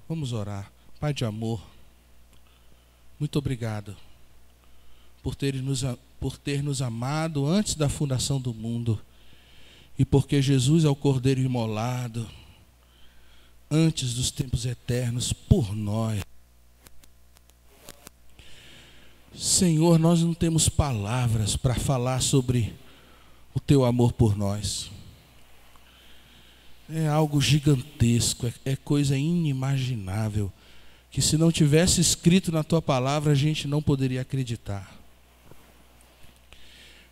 Vamos orar. Pai de amor, muito obrigado por ter nos amado antes da fundação do mundo e porque Jesus é o Cordeiro imolado antes dos tempos eternos por nós. Senhor, nós não temos palavras para falar sobre o teu amor por nós. É algo gigantesco, é coisa inimaginável, que se não tivesse escrito na tua palavra, a gente não poderia acreditar.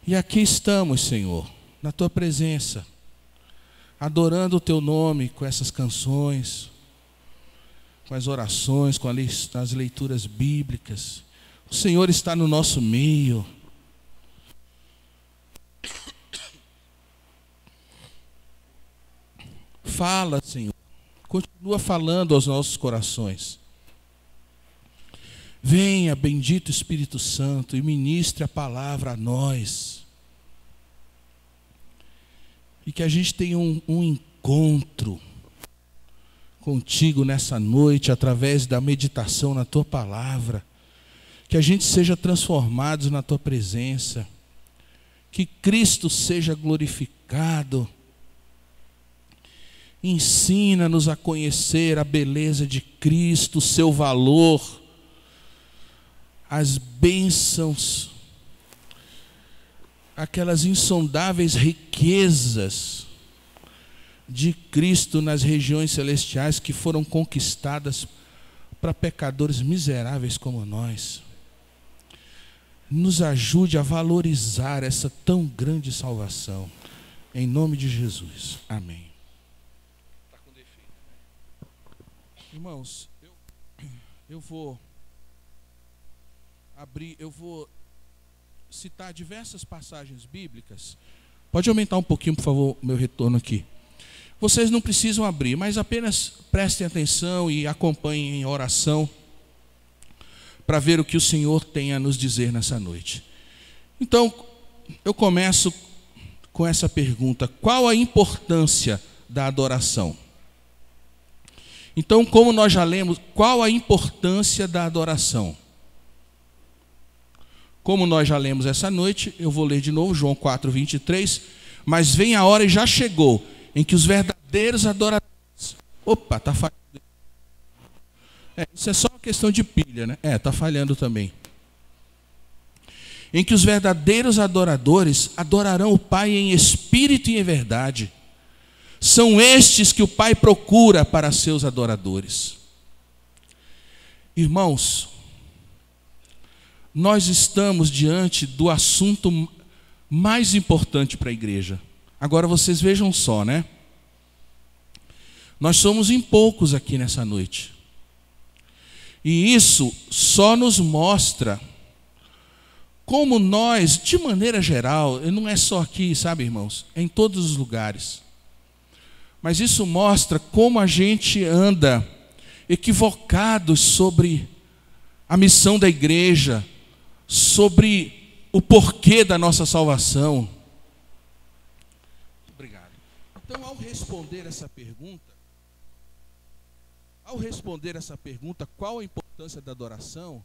E aqui estamos, Senhor, na tua presença, adorando o teu nome com essas canções, com as orações, com as leituras bíblicas. O Senhor está no nosso meio. Fala, Senhor. Continua falando aos nossos corações. Venha, bendito Espírito Santo, e ministre a palavra a nós. E que a gente tenha um encontro contigo nessa noite, através da meditação na tua palavra. Que a gente seja transformados na tua presença. Que Cristo seja glorificado. Ensina-nos a conhecer a beleza de Cristo, o seu valor, as bênçãos, aquelas insondáveis riquezas de Cristo nas regiões celestiais que foram conquistadas para pecadores miseráveis como nós. Nos ajude a valorizar essa tão grande salvação. Em nome de Jesus. Amém. Está com defeito. Irmãos, eu vou citar diversas passagens bíblicas. Pode aumentar um pouquinho, por favor, o meu retorno aqui. Vocês não precisam abrir, mas apenas prestem atenção e acompanhem em oração para ver o que o Senhor tem a nos dizer nessa noite. Então, eu começo com essa pergunta: qual a importância da adoração? Então, como nós já lemos, qual a importância da adoração? Como nós já lemos essa noite, eu vou ler de novo, João 4:23. Mas vem a hora e já chegou, em que os verdadeiros adoradores... Opa, está falhando. Isso é só uma questão de pilha, né? Está falhando também. Em que os verdadeiros adoradores adorarão o Pai em espírito e em verdade. São estes que o Pai procura para seus adoradores. Irmãos, nós estamos diante do assunto mais importante para a igreja. Agora vocês vejam só, né? Nós somos em poucos aqui nessa noite. E isso só nos mostra como nós, de maneira geral, não é só aqui, sabe, irmãos? É em todos os lugares. Mas isso mostra como a gente anda equivocado sobre a missão da igreja, sobre o porquê da nossa salvação. Obrigado. Então, ao responder essa pergunta, qual a importância da adoração?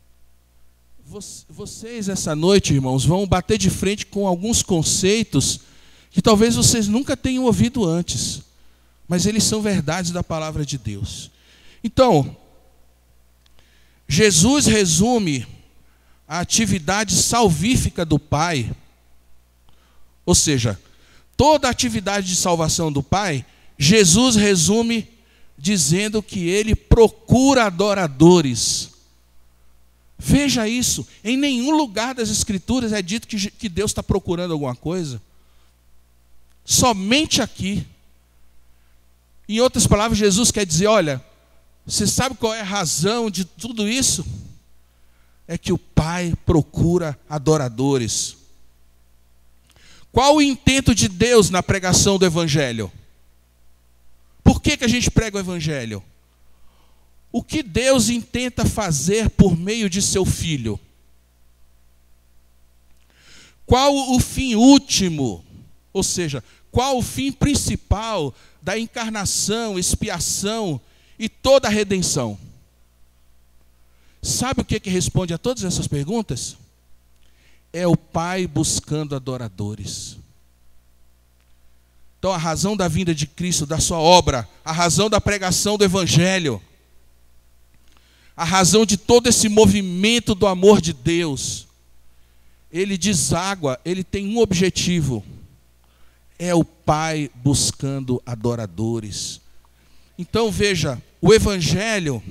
Vocês, essa noite, irmãos, vão bater de frente com alguns conceitos que talvez vocês nunca tenham ouvido antes, mas eles são verdades da palavra de Deus. Então, Jesus resume a atividade salvífica do Pai, ou seja, toda a atividade de salvação do Pai, Jesus resume dizendo que ele procura adoradores. Veja isso, em nenhum lugar das Escrituras é dito que Deus está procurando alguma coisa. Somente aqui. Em outras palavras, Jesus quer dizer, olha, você sabe qual é a razão de tudo isso? É que o Pai procura adoradores. Qual o intento de Deus na pregação do Evangelho? Por que a gente prega o Evangelho? O que Deus intenta fazer por meio de seu Filho? Qual o fim último? Ou seja, qual o fim principal da encarnação, expiação e toda a redenção. Sabe o que responde a todas essas perguntas? É o Pai buscando adoradores. Então a razão da vinda de Cristo, da sua obra, a razão da pregação do Evangelho, a razão de todo esse movimento do amor de Deus, ele deságua, ele tem um objetivo: é o Pai buscando adoradores. Então veja, o Evangelho,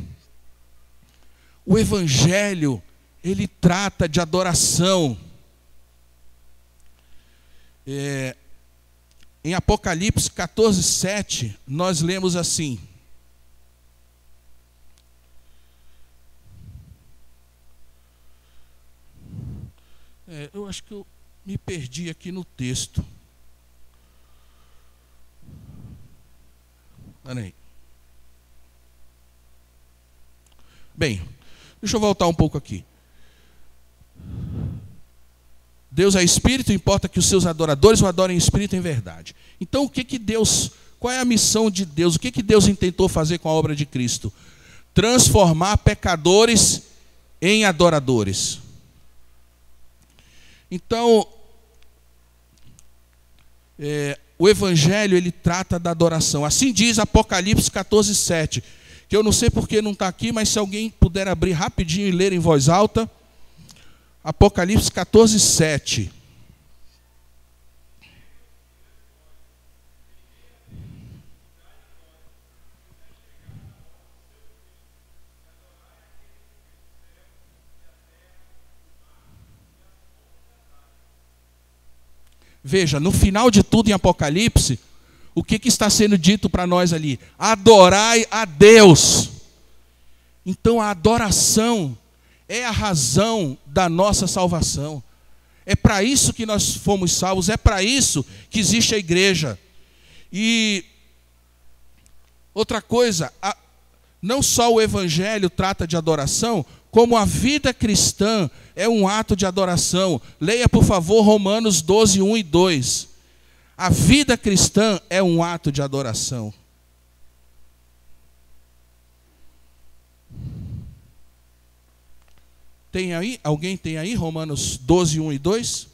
ele trata de adoração. Em Apocalipse 14:7, nós lemos assim: eu acho que eu me perdi aqui no texto. Olha aí. Bem, deixa eu voltar um pouco aqui. Deus é espírito, importa que os seus adoradores o adorem em espírito e em verdade. Então, qual é a missão de Deus? O que Deus intentou fazer com a obra de Cristo? Transformar pecadores em adoradores. Então, o Evangelho, ele trata da adoração. Assim diz Apocalipse 14:7, que eu não sei porque não está aqui, mas se alguém puder abrir rapidinho e ler em voz alta. Apocalipse 14:7. Veja, no final de tudo em Apocalipse, o que está sendo dito para nós ali? Adorai a Deus. Então a adoração é a razão da nossa salvação. É para isso que nós fomos salvos, é para isso que existe a igreja. E outra coisa, não só o Evangelho trata de adoração, como a vida cristã é um ato de adoração. Leia, por favor, Romanos 12:1 e 2. A vida cristã é um ato de adoração. Tem aí? Alguém tem aí Romanos 12:1 e 2?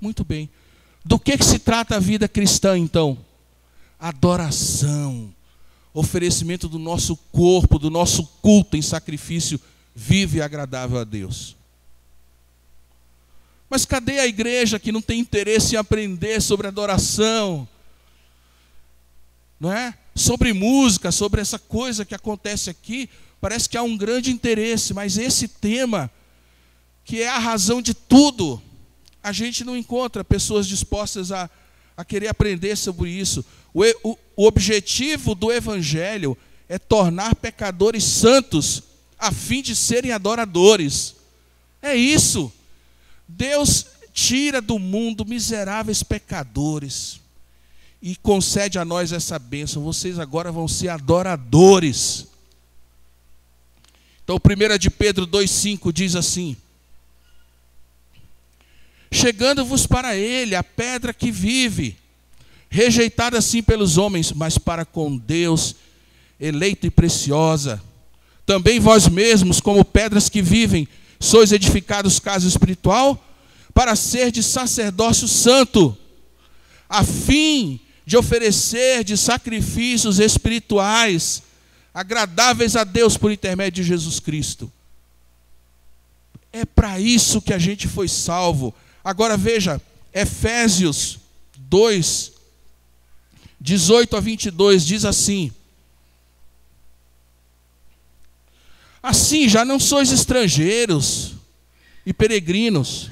Muito bem. Do que se trata a vida cristã, então? Adoração. Oferecimento do nosso corpo, do nosso culto em sacrifício vivo e agradável a Deus. Mas cadê a igreja que não tem interesse em aprender sobre adoração? Não é? Sobre música, sobre essa coisa que acontece aqui, parece que há um grande interesse, mas esse tema, que é a razão de tudo, a gente não encontra pessoas dispostas a querer aprender sobre isso. O objetivo do Evangelho é tornar pecadores santos, a fim de serem adoradores. É isso. Deus tira do mundo miseráveis pecadores e concede a nós essa bênção. Vocês agora vão ser adoradores. Então 1 de Pedro 2,5 diz assim: chegando-vos para ele, a pedra que vive, rejeitada assim pelos homens, mas para com Deus, eleita e preciosa. Também vós mesmos, como pedras que vivem, sois edificados casa espiritual, para ser de sacerdócio santo, a fim de oferecer de sacrifícios espirituais, agradáveis a Deus por intermédio de Jesus Cristo. É para isso que a gente foi salvo. Agora veja, Efésios 2, 18 a 22, diz assim: assim já não sois estrangeiros e peregrinos,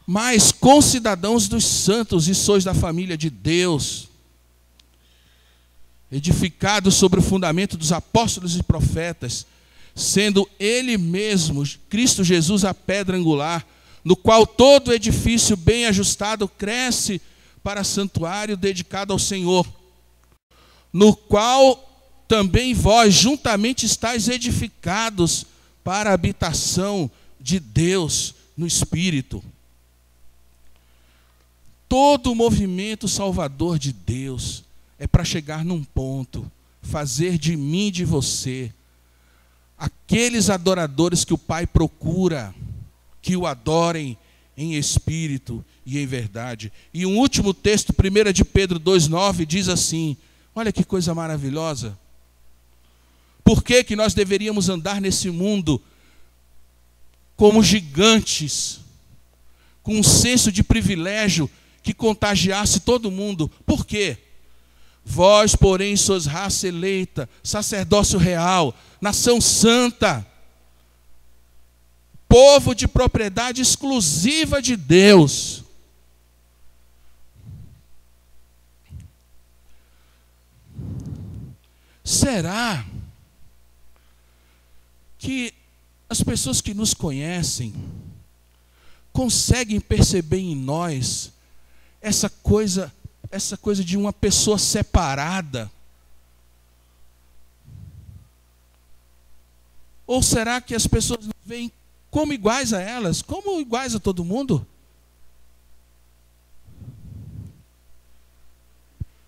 mas concidadãos dos santos, e sois da família de Deus, edificados sobre o fundamento dos apóstolos e profetas, sendo ele mesmo, Cristo Jesus, a pedra angular, no qual todo edifício bem ajustado cresce para santuário dedicado ao Senhor, no qual também vós juntamente estáis edificados para a habitação de Deus no Espírito. Todo o movimento salvador de Deus é para chegar num ponto, fazer de mim e de você aqueles adoradores que o Pai procura, que o adorem em espírito e em verdade. E um último texto, 1 de Pedro 2,9, diz assim, olha que coisa maravilhosa. Por que que nós deveríamos andar nesse mundo como gigantes, com um senso de privilégio que contagiasse todo mundo? Por quê? Vós, porém, sois raça eleita, sacerdócio real, nação santa, povo de propriedade exclusiva de Deus. Será que as pessoas que nos conhecem conseguem perceber em nós essa coisa de uma pessoa separada? Ou será que as pessoas nos veem como iguais a elas, como iguais a todo mundo?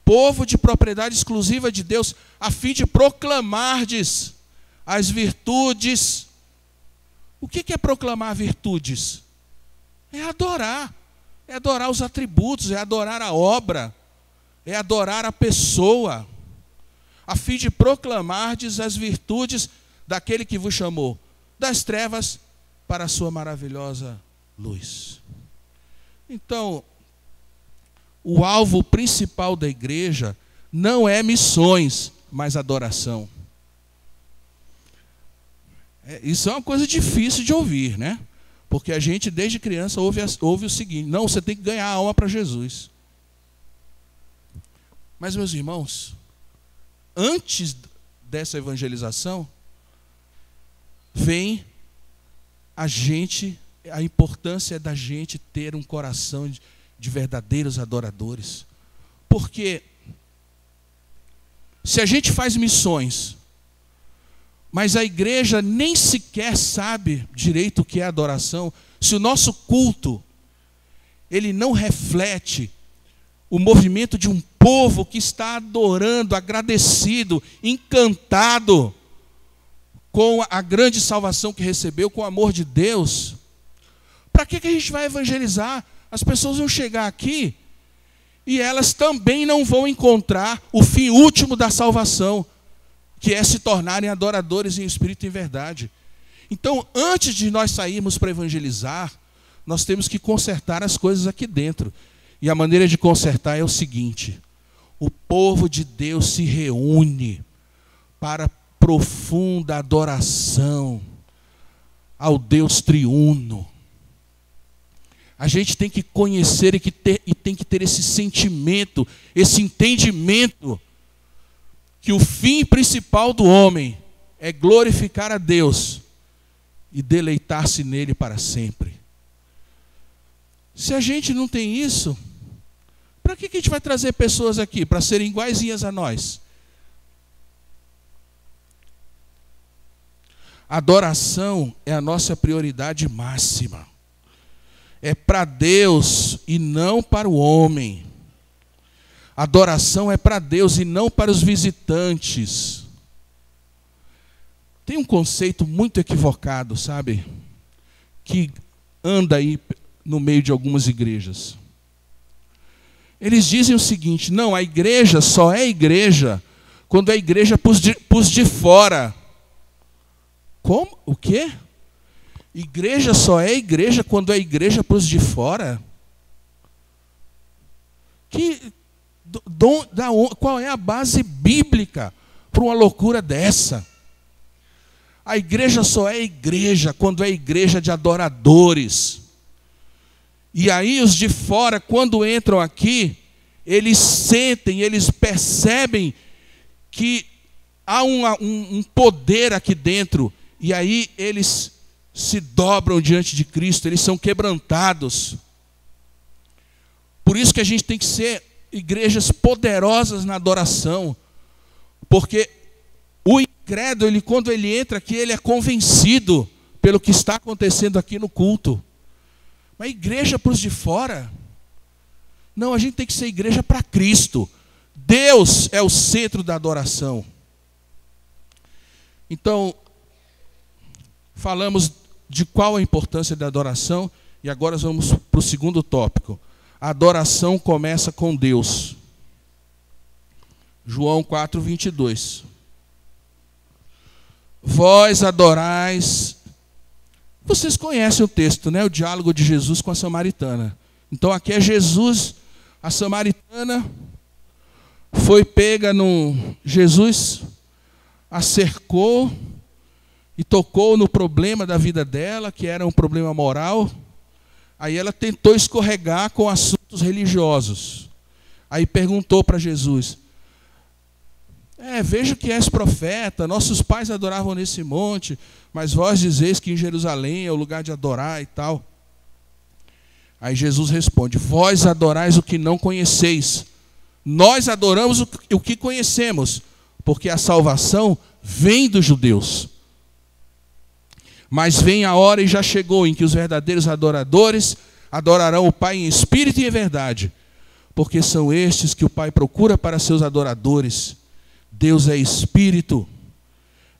Povo de propriedade exclusiva de Deus, a fim de proclamardes as virtudes. O que é proclamar virtudes? É adorar os atributos, é adorar a obra, é adorar a pessoa, a fim de proclamardes as virtudes daquele que vos chamou das trevas para a sua maravilhosa luz. Então, o alvo principal da igreja não é missões, mas adoração. Isso é uma coisa difícil de ouvir, né? Porque a gente, desde criança, ouve o seguinte: não, você tem que ganhar a alma para Jesus. Mas, meus irmãos, antes dessa evangelização, vem a importância da gente ter um coração de verdadeiros adoradores. Porque se a gente faz missões, mas a igreja nem sequer sabe direito o que é adoração, se o nosso culto ele não reflete o movimento de um povo que está adorando, agradecido, encantado com a grande salvação que recebeu, com o amor de Deus, para que a gente vai evangelizar? As pessoas vão chegar aqui e elas também não vão encontrar o fim último da salvação, que é se tornarem adoradores em espírito e em verdade. Então, antes de nós sairmos para evangelizar, nós temos que consertar as coisas aqui dentro. E a maneira de consertar é o seguinte: o povo de Deus se reúne para profunda adoração ao Deus triuno. A gente tem que conhecer e tem que ter esse sentimento, esse entendimento, que o fim principal do homem é glorificar a Deus e deleitar-se nele para sempre. Se a gente não tem isso, para que a gente vai trazer pessoas aqui? Para serem iguaizinhas a nós? Adoração é a nossa prioridade máxima. É para Deus e não para o homem. Adoração é para Deus e não para os visitantes. Tem um conceito muito equivocado, sabe? Que anda aí no meio de algumas igrejas. Eles dizem o seguinte: não, a igreja só é igreja quando é igreja para os de fora. Como? O quê? Igreja só é igreja quando é igreja para os de fora? Qual é a base bíblica para uma loucura dessa? A igreja só é igreja quando é igreja de adoradores. E aí os de fora, quando entram aqui, eles sentem, eles percebem que há um poder aqui dentro. E aí eles se dobram diante de Cristo, eles são quebrantados. Por isso que a gente tem que ser igrejas poderosas na adoração. Porque o incrédulo, quando ele entra aqui, ele é convencido pelo que está acontecendo aqui no culto. Mas igreja para os de fora? Não, a gente tem que ser igreja para Cristo. Deus é o centro da adoração. Então, falamos de qual a importância da adoração, e agora vamos para o segundo tópico. A adoração começa com Deus. João 4:22. Vós adorais. Vocês conhecem o texto, né? O diálogo de Jesus com a samaritana. Então aqui é Jesus, a samaritana foi pega no... Jesus a cercou e tocou no problema da vida dela, que era um problema moral. Aí ela tentou escorregar com assuntos religiosos. Aí perguntou para Jesus: vejo que és profeta, nossos pais adoravam nesse monte, mas vós dizeis que em Jerusalém é o lugar de adorar e tal. Aí Jesus responde: vós adorais o que não conheceis. Nós adoramos o que conhecemos, porque a salvação vem dos judeus. Mas vem a hora, e já chegou, em que os verdadeiros adoradores adorarão o Pai em espírito e em verdade, porque são estes que o Pai procura para seus adoradores. Deus é espírito,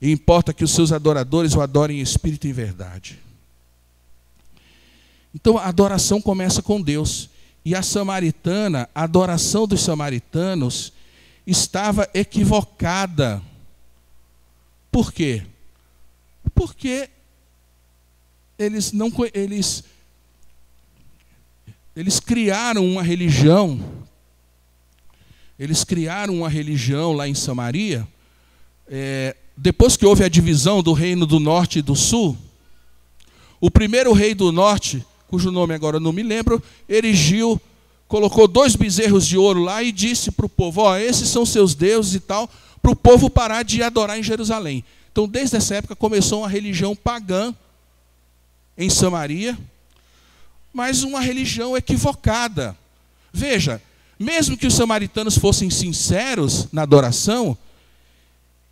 e importa que os seus adoradores o adorem em espírito e em verdade. Então a adoração começa com Deus. E a samaritana, a adoração dos samaritanos estava equivocada. Por quê? Porque eles criaram uma religião. Eles criaram uma religião lá em Samaria. Depois que houve a divisão do reino do norte e do sul, o primeiro rei do norte, cujo nome agora não me lembro, erigiu, colocou 2 bezerros de ouro lá e disse para o povo: esses são seus deuses e tal, para o povo parar de adorar em Jerusalém. Então, desde essa época, começou uma religião pagã em Samaria, mas uma religião equivocada. Veja, mesmo que os samaritanos fossem sinceros na adoração,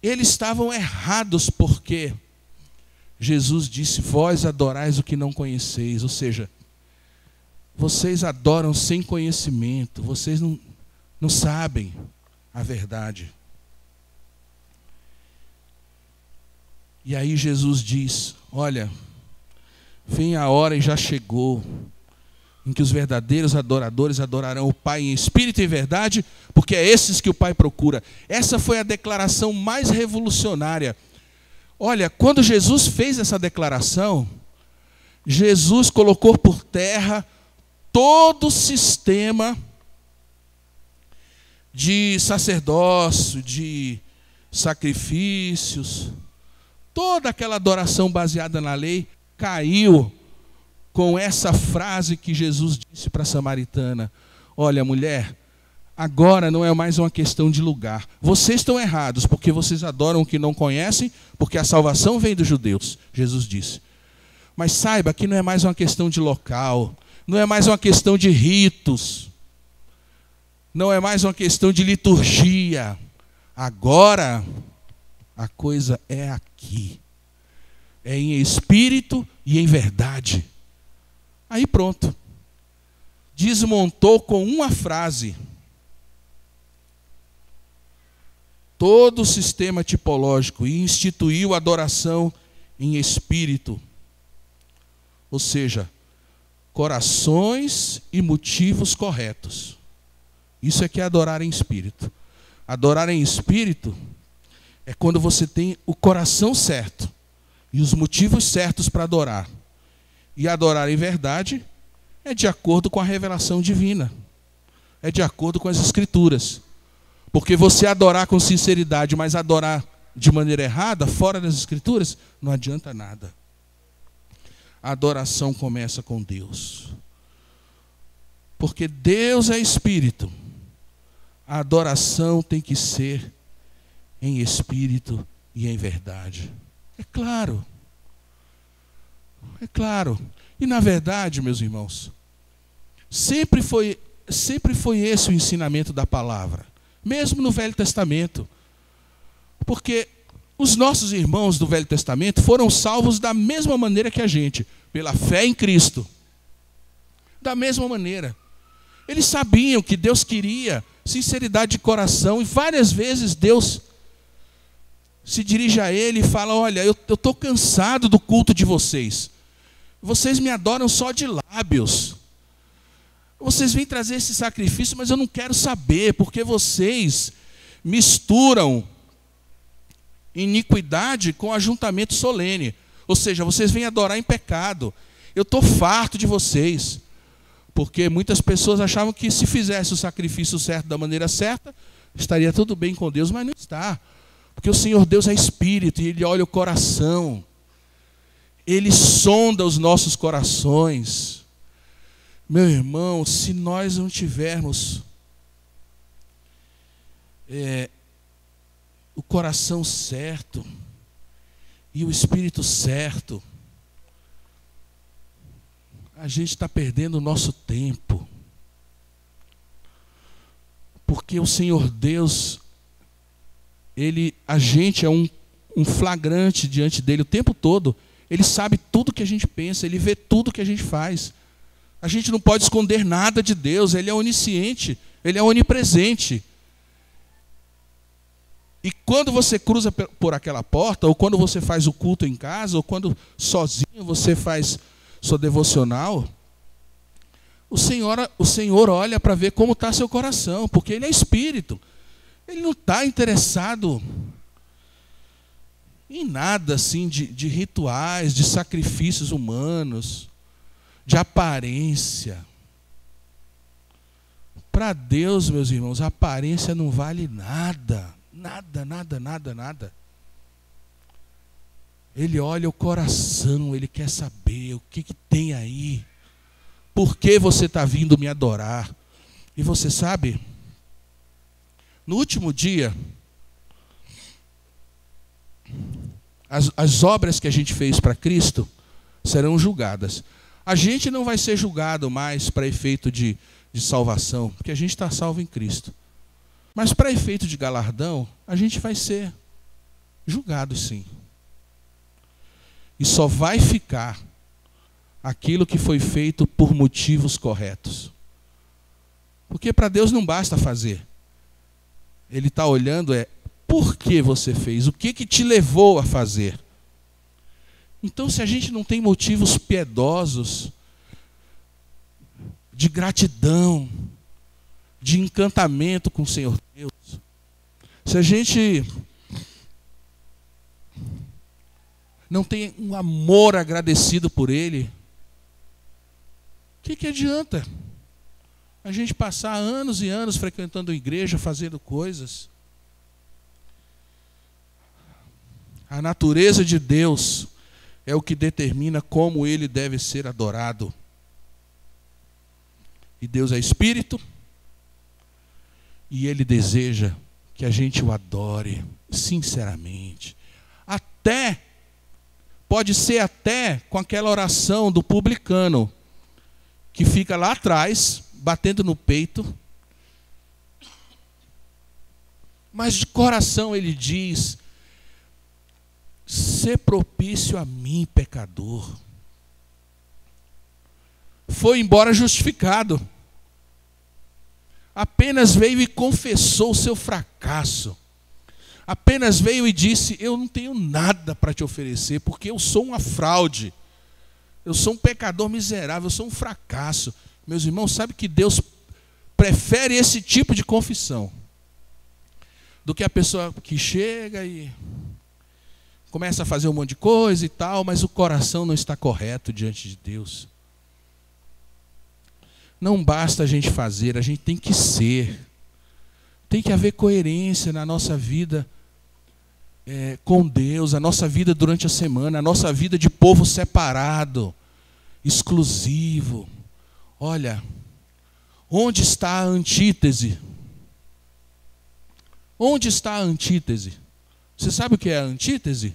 eles estavam errados, porque Jesus disse: vós adorais o que não conheceis. Ou seja, vocês adoram sem conhecimento, vocês não sabem a verdade. E aí Jesus diz: olha, vem a hora, e já chegou, em que os verdadeiros adoradores adorarão o Pai em espírito e em verdade, porque é esses que o Pai procura. Essa foi a declaração mais revolucionária. Olha, quando Jesus fez essa declaração, Jesus colocou por terra todo o sistema de sacerdócio, de sacrifícios, toda aquela adoração baseada na lei caiu com essa frase que Jesus disse para a samaritana: olha, mulher, agora não é mais uma questão de lugar. Vocês estão errados, porque vocês adoram o que não conhecem, porque a salvação vem dos judeus, Jesus disse. Mas saiba que não é mais uma questão de local, não é mais uma questão de ritos, não é mais uma questão de liturgia. Agora a coisa é aqui, é em espírito e em verdade. Aí pronto, desmontou com uma frase todo o sistema tipológico e instituiu a adoração em espírito. Ou seja, corações e motivos corretos. Isso é que é adorar em espírito. Adorar em espírito é quando você tem o coração certo e os motivos certos para adorar. E adorar em verdade é de acordo com a revelação divina. É de acordo com as Escrituras. Porque você adorar com sinceridade, mas adorar de maneira errada, fora das Escrituras, não adianta nada. A adoração começa com Deus. Porque Deus é espírito. A adoração tem que ser em espírito e em verdade. É claro. É claro. E na verdade, meus irmãos, sempre sempre foi esse o ensinamento da palavra, mesmo no Velho Testamento. Porque os nossos irmãos do Velho Testamento foram salvos da mesma maneira que a gente, pela fé em Cristo. Da mesma maneira. Eles sabiam que Deus queria sinceridade de coração, e várias vezes Deus se dirige a ele e fala: olha, eu estou cansado do culto de vocês. Vocês me adoram só de lábios. Vocês vêm trazer esse sacrifício, mas eu não quero saber, porque vocês misturam iniquidade com ajuntamento solene. Ou seja, vocês vêm adorar em pecado. Eu estou farto de vocês. Porque muitas pessoas achavam que se fizesse o sacrifício certo da maneira certa, estaria tudo bem com Deus, mas não está. Porque o Senhor Deus é Espírito e Ele olha o coração. Ele sonda os nossos corações. Meu irmão, se nós não tivermos o coração certo e o Espírito certo, a gente está perdendo o nosso tempo. Porque o Senhor Deus, a gente é um flagrante diante dele o tempo todo. Ele sabe tudo que a gente pensa, Ele vê tudo que a gente faz. A gente não pode esconder nada de Deus, Ele é onisciente, Ele é onipresente. E quando você cruza por aquela porta, ou quando você faz o culto em casa, ou quando sozinho você faz sua devocional, o Senhor olha para ver como está seu coração, porque Ele é Espírito. Ele não está interessado em nada assim de rituais, de sacrifícios humanos, de aparência. Para Deus, meus irmãos, a aparência não vale nada. Nada, nada, nada, nada. Ele olha o coração, Ele quer saber o que tem aí. Por que você está vindo me adorar? E você sabe, no último dia, as obras que a gente fez para Cristo serão julgadas. A gente não vai ser julgado mais para efeito de salvação, porque a gente está salvo em Cristo. Mas para efeito de galardão, a gente vai ser julgado, sim. E só vai ficar aquilo que foi feito por motivos corretos. Porque para Deus não basta fazer. Ele está olhando por que você fez, o que te levou a fazer. Então, se a gente não tem motivos piedosos, de gratidão, de encantamento com o Senhor Deus, se a gente não tem um amor agradecido por Ele, o que adianta a gente passar anos e anos frequentando a igreja, fazendo coisas? A natureza de Deus é o que determina como Ele deve ser adorado. E Deus é Espírito, e Ele deseja que a gente o adore sinceramente. Pode ser até com aquela oração do publicano, que fica lá atrás, batendo no peito. Mas de coração ele diz: sê propício a mim, pecador. Foi embora justificado. Apenas veio e confessou o seu fracasso. Apenas veio e disse: eu não tenho nada para te oferecer, porque eu sou uma fraude. Eu sou um pecador miserável, eu sou um fracasso. Meus irmãos, sabe que Deus prefere esse tipo de confissão do que a pessoa que chega e começa a fazer um monte de coisa e tal, mas o coração não está correto diante de Deus. Não basta a gente fazer, a gente tem que ser. Tem que haver coerência na nossa vida com Deus, a nossa vida durante a semana, a nossa vida de povo separado, exclusivo. Olha, onde está a antítese? Onde está a antítese? Você sabe o que é a antítese?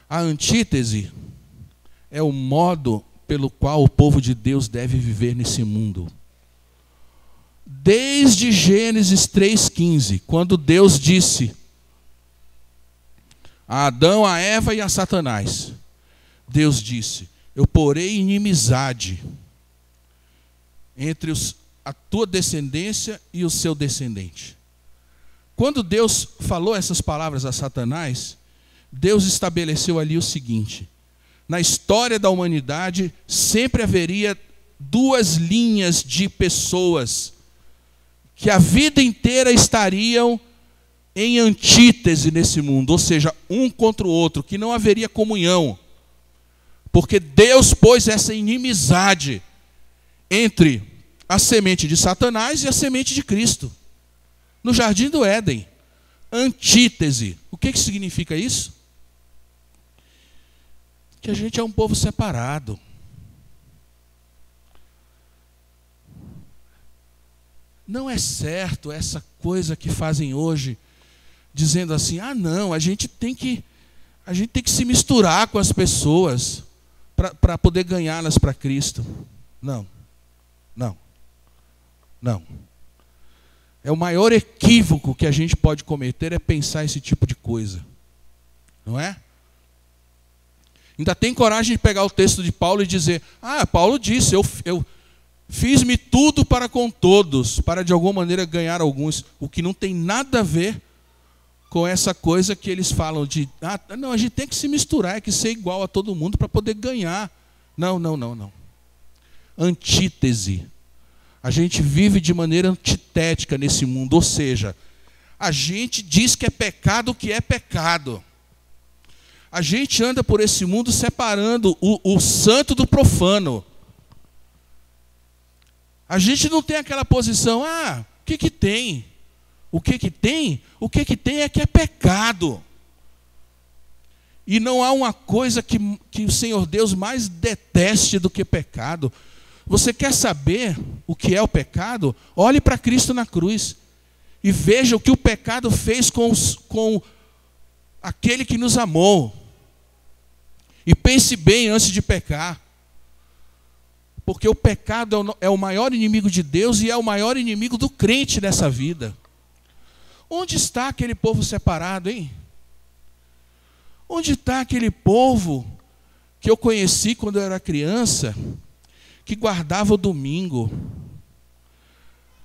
A antítese é o modo pelo qual o povo de Deus deve viver nesse mundo. Desde Gênesis 3,15, quando Deus disse a Adão, a Eva e a Satanás, Deus disse: eu porei inimizade entre a tua descendência e o seu descendente. Quando Deus falou essas palavras a Satanás, Deus estabeleceu ali o seguinte: na história da humanidade sempre haveria duas linhas de pessoas que a vida inteira estariam em antítese nesse mundo, ou seja, um contra o outro, que não haveria comunhão, porque Deus pôs essa inimizade entre a semente de Satanás e a semente de Cristo, no jardim do Éden. Antítese. O que significa isso? Que a gente é um povo separado. Não é certo essa coisa que fazem hoje, dizendo assim: ah, não, a gente tem que se misturar com as pessoas para poder ganhá-las para Cristo. Não. É o maior equívoco que a gente pode cometer é pensar esse tipo de coisa. Não é? Ainda tem coragem de pegar o texto de Paulo e dizer: ah, Paulo disse, eu fiz-me tudo para com todos, para de alguma maneira ganhar alguns. O que não tem nada a ver com essa coisa que eles falam de: ah, não, a gente tem que se misturar, é que ser igual a todo mundo para poder ganhar. Não. Antítese. A gente vive de maneira antitética nesse mundo, ou seja, a gente diz que é pecado o que é pecado. A gente anda por esse mundo separando o santo do profano. A gente não tem aquela posição: ah, o que tem? O que tem? O que tem é que é pecado. E não há uma coisa que o Senhor Deus mais deteste do que pecado. Você quer saber o que é o pecado? Olhe para Cristo na cruz e veja o que o pecado fez com aquele que nos amou. E pense bem antes de pecar. Porque o pecado é o maior inimigo de Deus e é o maior inimigo do crente nessa vida. Onde está aquele povo separado, hein? Onde está aquele povo que eu conheci quando eu era criança, que guardava o domingo?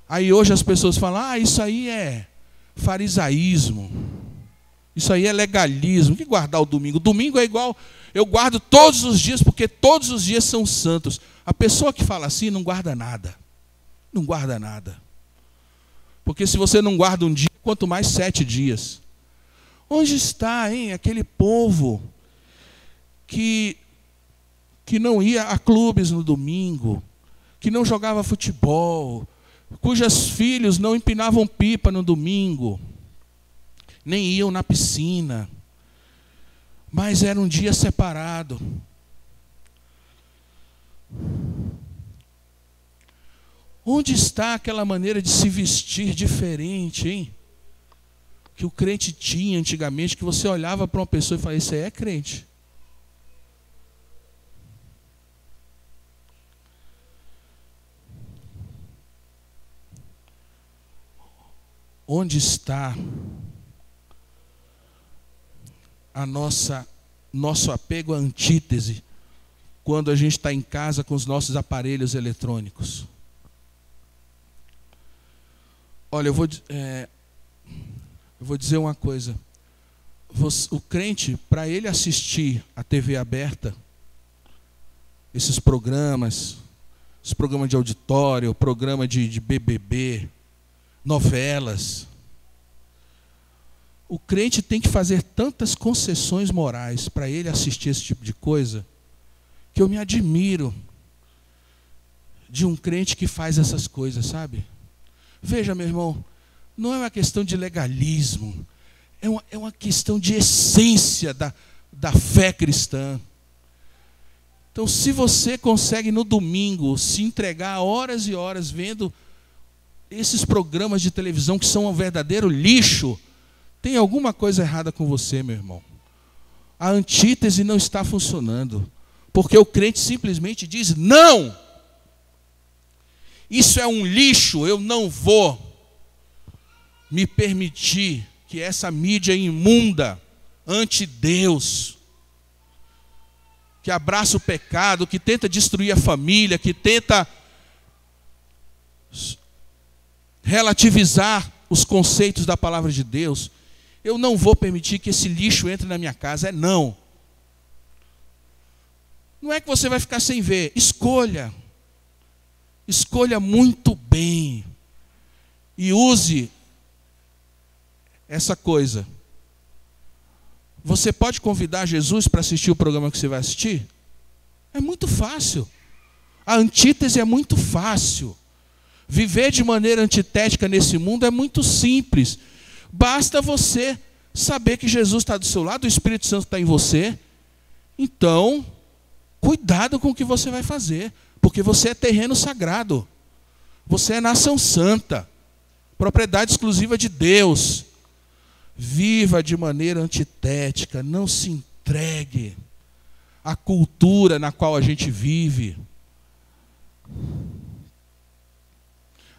Aí hoje as pessoas falam: ah, isso aí é farisaísmo, isso aí é legalismo. Que guardar o domingo? Domingo é igual, eu guardo todos os dias, porque todos os dias são santos. A pessoa que fala assim não guarda nada. Não guarda nada. Porque se você não guarda um dia, quanto mais 7 dias. Onde está, hein, aquele povo que não ia a clubes no domingo, que não jogava futebol, cujos filhos não empinavam pipa no domingo, nem iam na piscina, mas era um dia separado. Onde está aquela maneira de se vestir diferente, hein? Que o crente tinha antigamente, que você olhava para uma pessoa e falava: isso aí é crente. Onde está nosso apego à antítese quando a gente está em casa com os nossos aparelhos eletrônicos? Olha, eu vou dizer uma coisa. O crente, para ele assistir a TV aberta, esses programas de auditório, programa de BBB, novelas, o crente tem que fazer tantas concessões morais para ele assistir esse tipo de coisa, que eu me admiro de um crente que faz essas coisas, sabe? Veja, meu irmão, não é uma questão de legalismo, é uma questão de essência da fé cristã. Então, se você consegue no domingo se entregar horas e horas vendo esses programas de televisão que são um verdadeiro lixo, tem alguma coisa errada com você, meu irmão. A antítese não está funcionando. Porque o crente simplesmente diz: não, isso é um lixo, eu não vou me permitir que essa mídia imunda, anti-Deus, que abraça o pecado, que tenta destruir a família, que tenta relativizar os conceitos da palavra de Deus, eu não vou permitir que esse lixo entre na minha casa. Não. Não é que você vai ficar sem ver. Escolha. Escolha muito bem. E use essa coisa. Você pode convidar Jesus para assistir o programa que você vai assistir? É muito fácil. A antítese é muito fácil. Viver de maneira antitética nesse mundo é muito simples. Basta você saber que Jesus está do seu lado, o Espírito Santo está em você. Então, cuidado com o que você vai fazer, porque você é terreno sagrado. Você é nação santa, propriedade exclusiva de Deus. Viva de maneira antitética, não se entregue à cultura na qual a gente vive.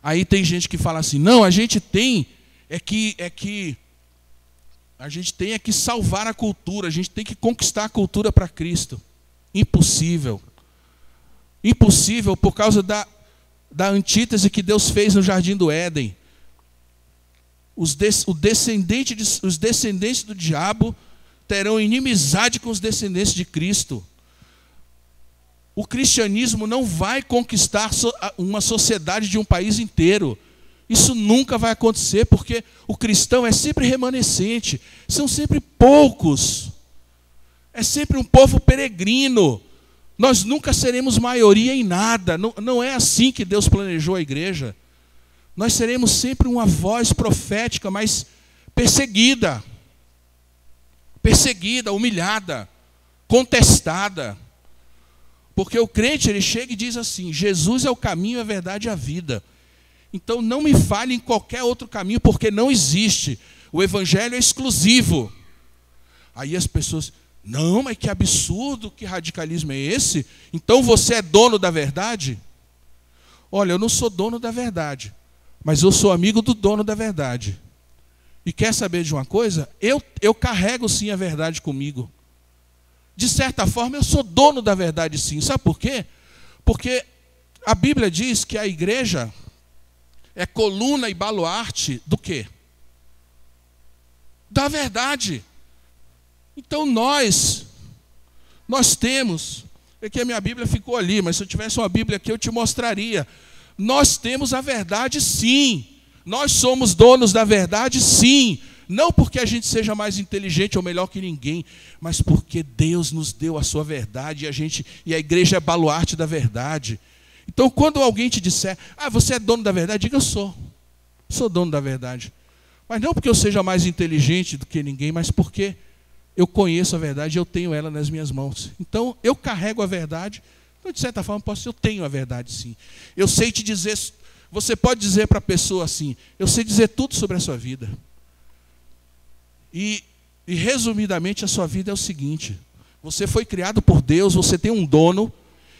Aí tem gente que fala assim: não, a gente tem que salvar a cultura, a gente tem que conquistar a cultura para Cristo. Impossível. Impossível por causa da antítese que Deus fez no Jardim do Éden. Os descendentes do diabo terão inimizade com os descendentes de Cristo. O cristianismo não vai conquistar uma sociedade de um país inteiro. Isso nunca vai acontecer, porque o cristão é sempre remanescente. São sempre poucos. É sempre um povo peregrino. Nós nunca seremos maioria em nada. Não é assim que Deus planejou a igreja. Nós seremos sempre uma voz profética, mas perseguida. Perseguida, humilhada, contestada. Porque o crente, ele chega e diz assim: Jesus é o caminho, a verdade e a vida. Então não me fale em qualquer outro caminho, porque não existe. O evangelho é exclusivo. Aí as pessoas: não, mas que absurdo, que radicalismo é esse? Então você é dono da verdade? Olha, eu não sou dono da verdade, mas eu sou amigo do dono da verdade. E quer saber de uma coisa? Eu carrego sim a verdade comigo. De certa forma, eu sou dono da verdade sim. Sabe por quê? Porque a Bíblia diz que a igreja é coluna e baluarte do quê? Da verdade. Então nós temos, é que a minha Bíblia ficou ali, mas se eu tivesse uma Bíblia aqui eu te mostraria. Nós temos a verdade sim. Nós somos donos da verdade sim. Não porque a gente seja mais inteligente ou melhor que ninguém, mas porque Deus nos deu a sua verdade e a igreja é baluarte da verdade. Então, quando alguém te disser: ah, você é dono da verdade, diga: eu sou. Sou dono da verdade. Mas não porque eu seja mais inteligente do que ninguém, mas porque eu conheço a verdade e eu tenho ela nas minhas mãos. Então, eu carrego a verdade. Então, de certa forma, eu tenho a verdade sim. Eu sei te dizer, você pode dizer para a pessoa assim: eu sei dizer tudo sobre a sua vida. E resumidamente, a sua vida é o seguinte: você foi criado por Deus, você tem um dono,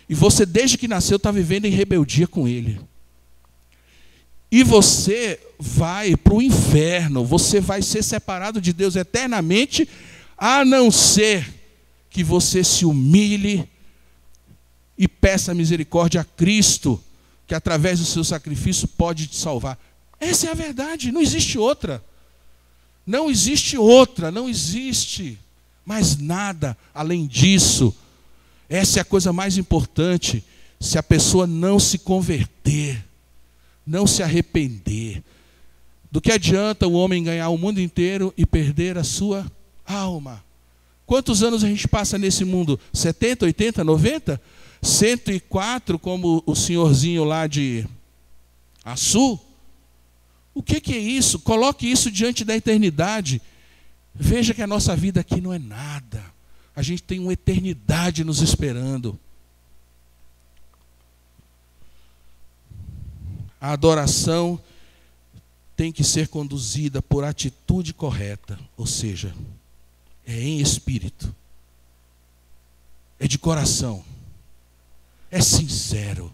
e você, desde que nasceu, está vivendo em rebeldia com Ele. E você vai para o inferno, você vai ser separado de Deus eternamente, a não ser que você se humilhe e peça misericórdia a Cristo, que através do seu sacrifício pode te salvar. Essa é a verdade, não existe outra. Não existe outra, não existe mais nada além disso. Essa é a coisa mais importante. Se a pessoa não se converter, não se arrepender, do que adianta o homem ganhar o mundo inteiro e perder a sua alma? Quantos anos a gente passa nesse mundo? 70, 80, 90? 104, como o senhorzinho lá de Açu? O que é isso? Coloque isso diante da eternidade. Veja que a nossa vida aqui não é nada. A gente tem uma eternidade nos esperando. A adoração tem que ser conduzida por atitude correta, ou seja, é em espírito. é de coração, é sincero.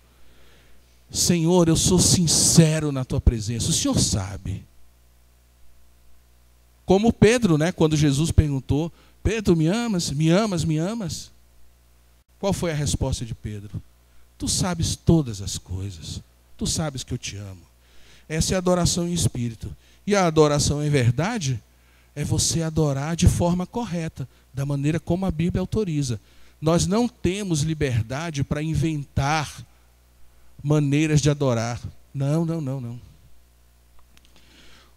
Senhor, eu sou sincero na tua presença, o Senhor sabe. Como Pedro, né, quando Jesus perguntou: Pedro, me amas? Me amas? Me amas? Qual foi a resposta de Pedro? Tu sabes todas as coisas, tu sabes que eu te amo. Essa é a adoração em espírito. E a adoração em verdade é você adorar de forma correta, da maneira como a Bíblia autoriza. Nós não temos liberdade para inventar maneiras de adorar. Não, não, não, não.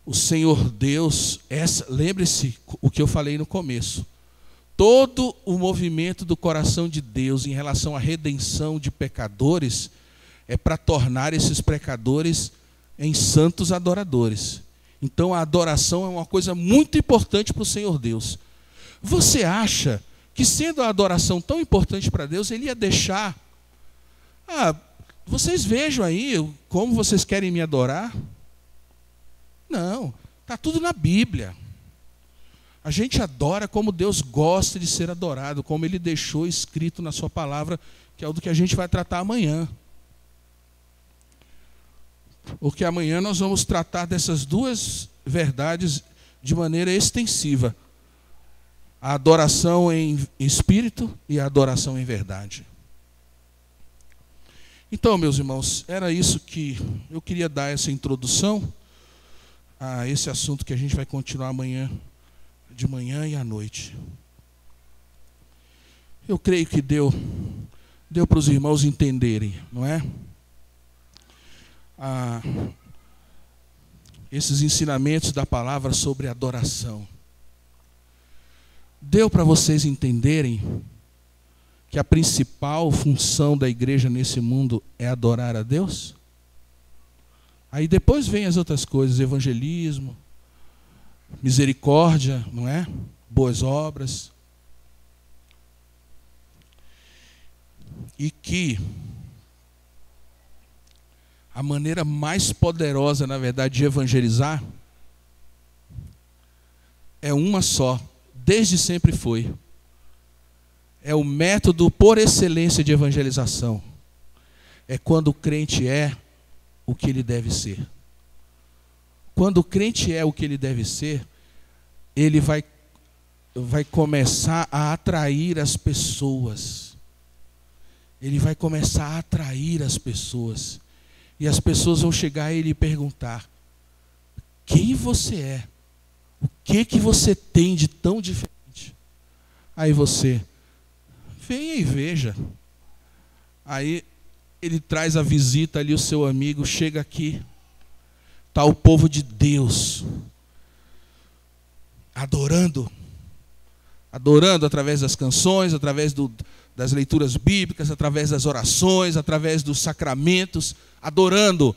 O Senhor Deus, lembre-se o que eu falei no começo. Todo o movimento do coração de Deus em relação à redenção de pecadores é para tornar esses pecadores em santos adoradores. Então a adoração é uma coisa muito importante para o Senhor Deus. Você acha que, sendo a adoração tão importante para Deus, Ele ia deixar... vocês vejam aí como vocês querem me adorar? Não, está tudo na Bíblia. A gente adora como Deus gosta de ser adorado, como Ele deixou escrito na sua palavra, que é o do que a gente vai tratar amanhã. Porque amanhã nós vamos tratar dessas duas verdades de maneira extensiva. A adoração em espírito e a adoração em verdade. Então, meus irmãos, era isso que eu queria dar, essa introdução a esse assunto que a gente vai continuar amanhã, de manhã e à noite. Eu creio que deu para os irmãos entenderem, não é? Esses ensinamentos da palavra sobre adoração. Deu para vocês entenderem que a principal função da igreja nesse mundo é adorar a Deus? Aí depois vem as outras coisas, evangelismo, misericórdia, não é? Boas obras. E que a maneira mais poderosa, na verdade, de evangelizar é uma só, desde sempre foi. É o método por excelência de evangelização. É quando o crente é o que ele deve ser. Quando o crente é o que ele deve ser, ele vai começar a atrair as pessoas. Ele vai começar a atrair as pessoas. E as pessoas vão chegar a ele e perguntar: quem você é? O que você tem de tão diferente? Aí você, venha e veja. Aí ele traz a visita ali, o seu amigo chega aqui, está o povo de Deus, adorando através das canções, através das leituras bíblicas, através das orações, através dos sacramentos, adorando.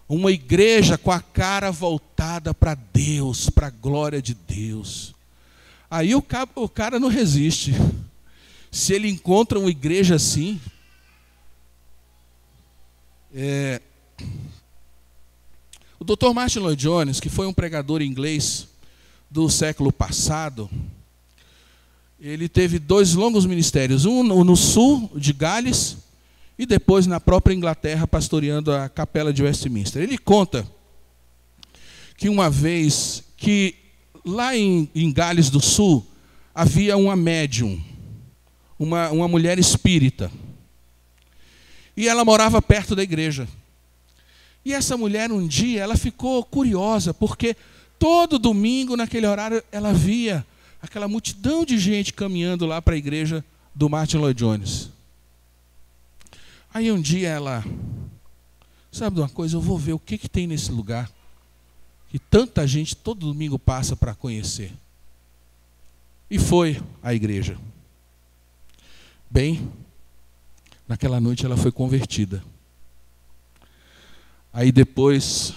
Uma igreja com a cara voltada para Deus, para a glória de Deus. Aí o cara não resiste. Se ele encontra uma igreja assim, o Dr. Martin Lloyd-Jones, que foi um pregador inglês do século passado, ele teve 2 longos ministérios, um no sul de Gales e depois na própria Inglaterra, pastoreando a capela de Westminster. Ele conta que uma vez que lá em Gales do Sul havia uma médium, uma mulher espírita, e ela morava perto da igreja. E essa mulher, um dia, ela ficou curiosa, porque todo domingo, naquele horário, ela via aquela multidão de gente caminhando lá para a igreja do Martin Lloyd-Jones. Aí um dia ela, sabe de uma coisa, eu vou ver o que tem nesse lugar, que tanta gente todo domingo passa para conhecer. E foi à igreja. Bem, naquela noite ela foi convertida. Aí depois,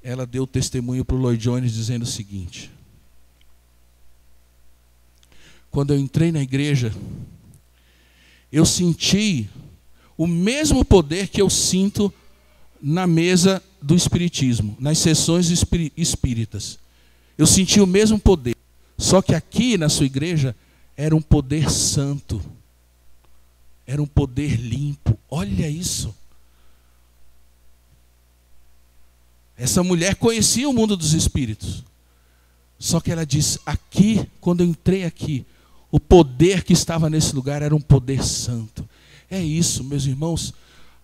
ela deu testemunho para o Lloyd-Jones dizendo o seguinte: quando eu entrei na igreja, eu senti o mesmo poder que eu sinto na mesa do espiritismo, nas sessões espíritas. Eu senti o mesmo poder, só que aqui na sua igreja era um poder santo, era um poder limpo. Olha isso. Essa mulher conhecia o mundo dos espíritos. Só que ela disse, aqui, quando eu entrei aqui, o poder que estava nesse lugar era um poder santo. É isso, meus irmãos,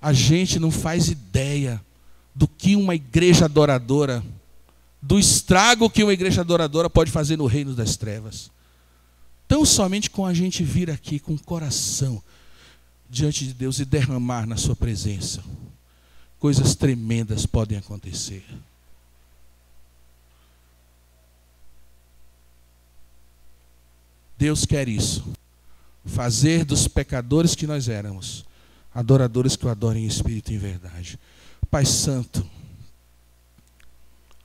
a gente não faz ideia do que uma igreja adoradora, do estrago que uma igreja adoradora pode fazer no reino das trevas. Tão somente com a gente vir aqui com o coração diante de Deus e derramar na sua presença, coisas tremendas podem acontecer. Deus quer isso. Fazer dos pecadores que nós éramos, adoradores que o adorem em espírito e em verdade. Pai Santo,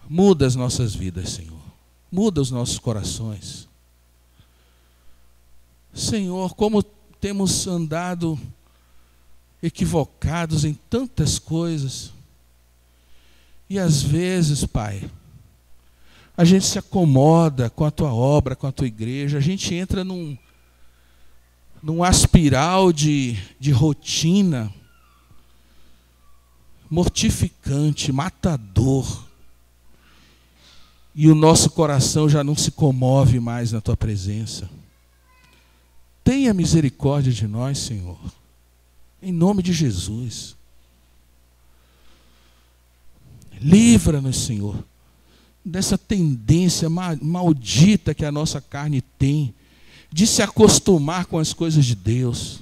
muda as nossas vidas, Senhor. Muda os nossos corações. Senhor, como temos andado equivocados em tantas coisas. E às vezes, Pai, a gente se acomoda com a Tua obra, com a Tua igreja. A gente entra num aspiral de rotina mortificante, matador. E o nosso coração já não se comove mais na Tua presença. Tenha misericórdia de nós, Senhor. Em nome de Jesus. Livra-nos, Senhor, dessa tendência maldita que a nossa carne tem, de se acostumar com as coisas de Deus.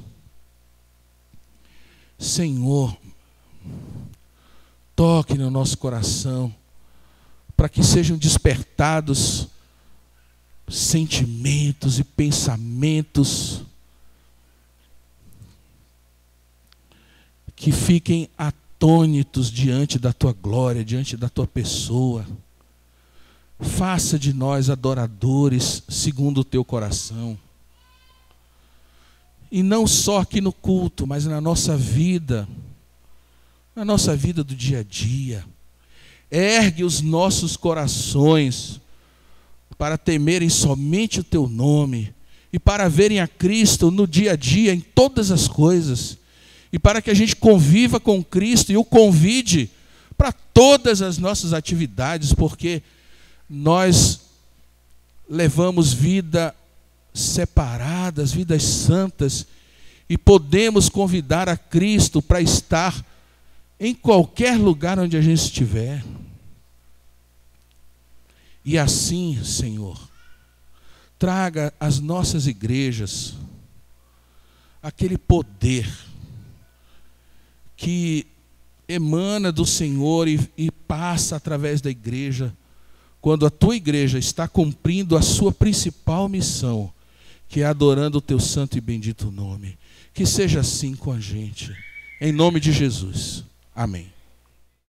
Senhor, toque no nosso coração, para que sejam despertados sentimentos e pensamentos que fiquem atônitos diante da Tua glória, diante da Tua pessoa. Faça de nós adoradores segundo o Teu coração. E não só aqui no culto, mas na nossa vida do dia a dia. Ergue os nossos corações para temerem somente o Teu nome e para verem a Cristo no dia a dia, em todas as coisas. E para que a gente conviva com Cristo e o convide para todas as nossas atividades, porque nós levamos vida separadas, vidas santas, e podemos convidar a Cristo para estar em qualquer lugar onde a gente estiver. E assim, Senhor, traga às nossas igrejas aquele poder que emana do Senhor e passa através da igreja, quando a Tua igreja está cumprindo a sua principal missão, que é adorando o Teu santo e bendito nome. Que seja assim com a gente. Em nome de Jesus. Amém.